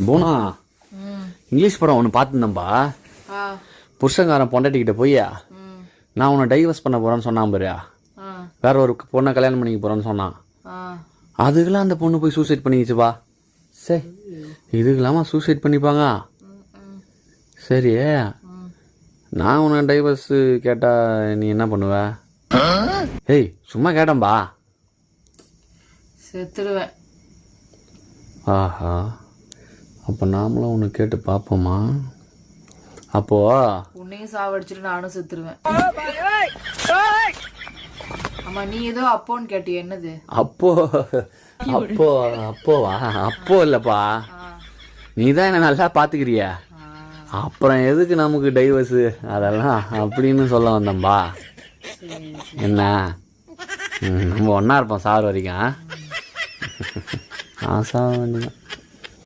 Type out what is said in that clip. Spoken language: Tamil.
போனா இங்கிலீஷ் படம் ஒன்று பார்த்துருந்தேன்பா. புருஷங்காரன் பொண்டாட்டிக்கிட்ட போய் நான் உன்னை டைவர்ஸ் பண்ண போகிறேன்னு சொன்னான் பாரு. வேற ஒரு பொண்ணை கல்யாணம் பண்ணிக்க போகிறேன்னு சொன்னான். அதுக்கெல்லாம் அந்த பொண்ணு போய் சூசைட் பண்ணிக்கிச்சுப்பா. சரி, இதுக்கெல்லாமா சூசைட் பண்ணிப்பாங்க? சரி, நான் உன்னை டைவர்ஸு கேட்டால் நீ என்ன பண்ணுவ? ஏய், சும்மா கேட்டேன்பா. செத்துடுவேன். ஆஹா, அப்போ நாமளும் ஒன்று கேட்டு பார்ப்போமா? அப்போ உன்னையும் சாவடிச்சுட்டு நானும் செத்துருவேன். ஆமா, நீ ஏதோ அப்போன்னு கேட்டிய, என்னது? அப்போ அப்போ அப்போவா? அப்போ இல்லப்பா, நீ தான் என்ன நல்லா பாத்துக்கிறிய, அப்புறம் எதுக்கு நமக்கு டைவர்ஸு அதெல்லாம் அப்படின்னு சொல்ல வந்தம்பா. என்ன, நம்ம ஒன்னா இருப்போம் சார் வரைக்கும். சாக வேண்டியதான்.